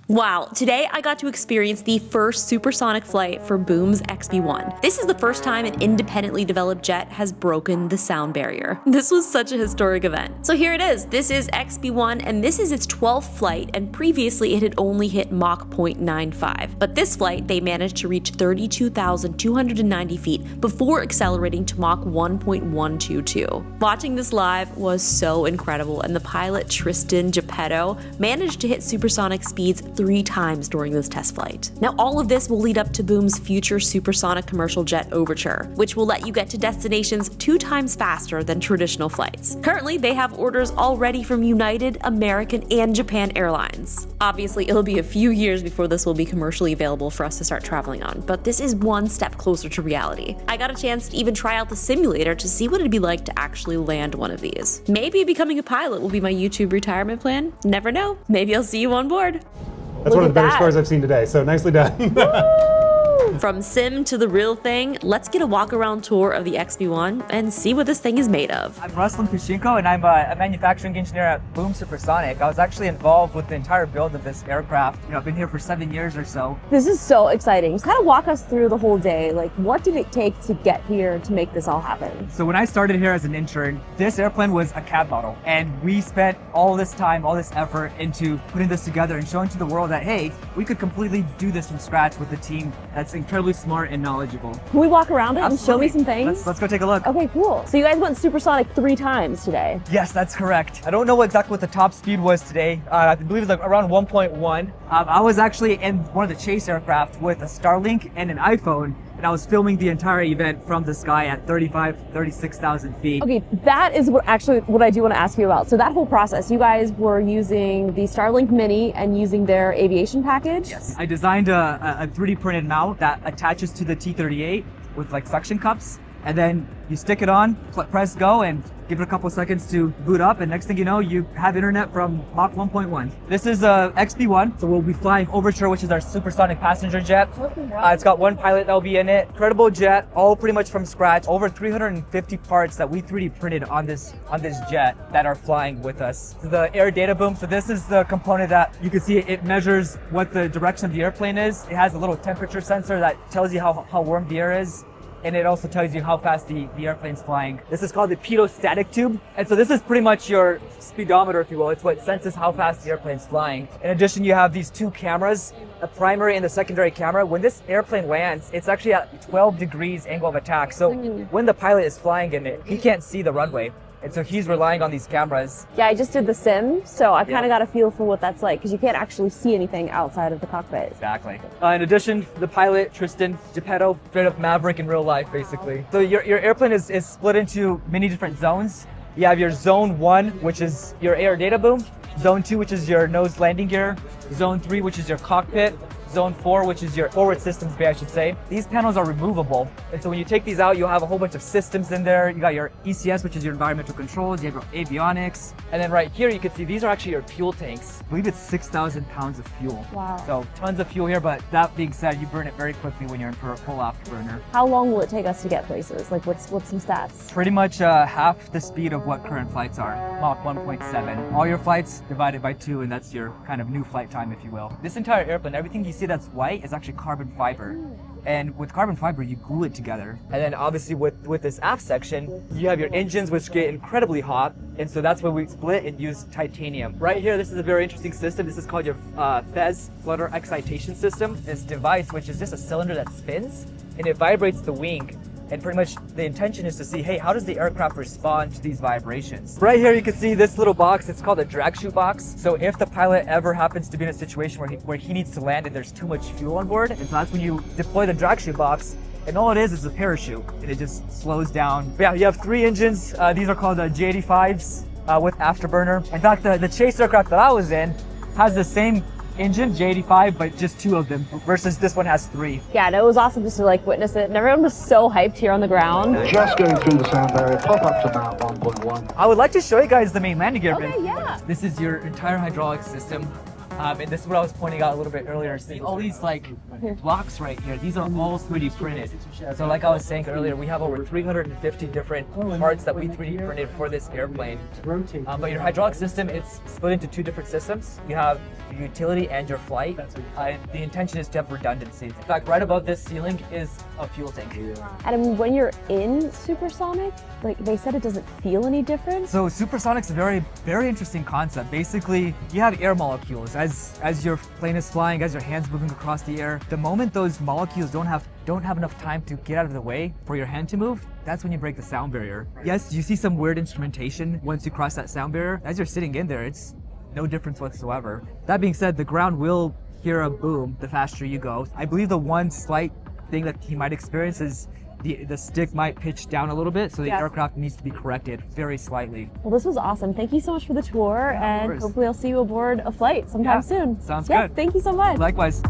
Wow, today I got to experience the first supersonic flight for Boom's XB-1. This is the first time an independently developed jet has broken the sound barrier. This was such a historic event. So here it is. This is XB-1 and this is its 12th flight, and previously it had only hit Mach 0.95. But this flight they managed to reach 32,290 feet before accelerating to Mach 1.122. Watching this live was so incredible, and the pilot Tristan Geppetto managed to hit supersonic speeds 3 times during this test flight. Now all of this will lead up to Boom's future supersonic commercial jet Overture, which will let you get to destinations 2 times faster than traditional flights. Currently, they have orders already from United, American, and Japan Airlines. Obviously, it'll be a few years before this will be commercially available for us to start traveling on, but this is one step closer to reality. I got a chance to even try out the simulator to see what it'd be like to actually land one of these. Maybe becoming a pilot will be my YouTube retirement plan. Never know. Maybe I'll see you on board. That's one of the better scores I've seen today, so nicely done. From sim to the real thing, let's get a walk-around tour of the XB-1 and see what this thing is made of. I'm Ruslan Kushinko, and I'm a manufacturing engineer at Boom Supersonic. I was actually involved with the entire build of this aircraft. I've been here for 7 years or so. This is so exciting. Just kind of walk us through the whole day. Like, what did it take to get here to make this all happen? So when I started here as an intern, this airplane was a CAD model, and we spent all this time, all this effort into putting this together and showing to the world that, hey, we could completely do this from scratch with a team that's incredibly smart and knowledgeable. Can we walk around it Absolutely. and show me some things? Let's go take a look. Okay, cool. So you guys went supersonic 3 times today. Yes, that's correct. I don't know exactly what the top speed was today. I believe it was like around 1.1. I was actually in one of the chase aircraft with a Starlink and an iPhone, and I was filming the entire event from the sky at 36,000 feet. Okay, that is what I do want to ask you about. So that whole process, you guys were using the Starlink Mini and using their aviation package? Yes. I designed a 3D printed mount that attaches to the T-38 with like suction cups, and then you stick it on, press go, and give it a couple seconds to boot up, and next thing you know, you have internet from Mach 1.1. This is a XB-1, so we'll be flying Overture, which is our supersonic passenger jet. It's got 1 pilot that'll be in it. Incredible jet, all pretty much from scratch. Over 350 parts that we 3D printed on this jet that are flying with us. This is the air data boom. So this is the component that you can see it measures what the direction of the airplane is. It has a little temperature sensor that tells you how warm the air is, and it also tells you how fast the airplane's flying. This is called the pitot-static tube. And so this is pretty much your speedometer, if you will. It's what senses how fast the airplane's flying. In addition, you have these 2 cameras, a primary and the secondary camera. When this airplane lands, it's actually at 12 degrees angle of attack. So when the pilot is flying in it, he can't see the runway. And so he's relying on these cameras. Yeah, I just did the sim, so I kind of got a feel for what that's like, because you can't actually see anything outside of the cockpit. Exactly. In addition, the pilot, Tristan Geppetto, straight up maverick in real life, basically. So your airplane is split into many different zones. You have your zone 1, which is your air data boom. Zone 2, which is your nose landing gear. Zone 3, which is your cockpit. Zone 4, which is your forward systems bay, I should say. These panels are removable. And so when you take these out, you'll have a whole bunch of systems in there. You got your ECS, which is your environmental controls. You have your avionics. And then right here, you can see these are actually your fuel tanks. I believe it's 6,000 pounds of fuel. Wow. So tons of fuel here, but that being said, you burn it very quickly when you're in for a full afterburner. How long will it take us to get places? Like, what's some stats? Pretty much half the speed of what current flights are. Mach 1.7. All your flights divided by 2, and that's your kind of new flight time, if you will. This entire airplane, everything you see that's white is actually carbon fiber. And with carbon fiber, you glue it together. And then obviously with this aft section, you have your engines, which get incredibly hot. And so that's why we split and use titanium. Right here, this is a very interesting system. This is called your FES, flutter excitation system. This device, which is just a cylinder that spins, and it vibrates the wing. And pretty much the intention is to see, hey, how does the aircraft respond to these vibrations? Right here, you can see this little box. It's called a drag chute box. So if the pilot ever happens to be in a situation where he needs to land and there's too much fuel on board, and so that's when you deploy the drag chute box. And all it is a parachute, and it just slows down. But yeah, you have 3 engines. These are called J85s with afterburner. In fact, the chase aircraft that I was in has the same engine, J85, but just 2 of them, versus this one has 3. Yeah, no, it was awesome just to like witness it, and everyone was so hyped here on the ground. Just going through the sound barrier, pop up to Mach 1.1. I would like to show you guys the main landing gear. Okay, yeah. This is your entire hydraulic system. And this is what I was pointing out a little bit earlier. See all these like blocks right here. These are all 3D printed. So like I was saying earlier, we have over 350 different parts that we 3D printed for this airplane. But your hydraulic system, it's split into two different systems. You have your utility and your flight. The intention is to have redundancy. In fact, right above this ceiling is a fuel tank. And when you're in Supersonic, like they said, it doesn't feel any different. So Supersonic's a very interesting concept. Basically, you have air molecules. As your plane is flying, as your hand's moving across the air, the moment those molecules don't have enough time to get out of the way for your hand to move, that's when you break the sound barrier. Yes, you see some weird instrumentation once you cross that sound barrier. As you're sitting in there, it's no difference whatsoever. That being said, the ground will hear a boom the faster you go. I believe the one slight thing that he might experience is the stick might pitch down a little bit, so the aircraft needs to be corrected very slightly. Well, this was awesome. Thank you so much for the tour, and course. hopefully I'll see you aboard a flight sometime soon. Sounds yes, good. Thank you so much. Likewise.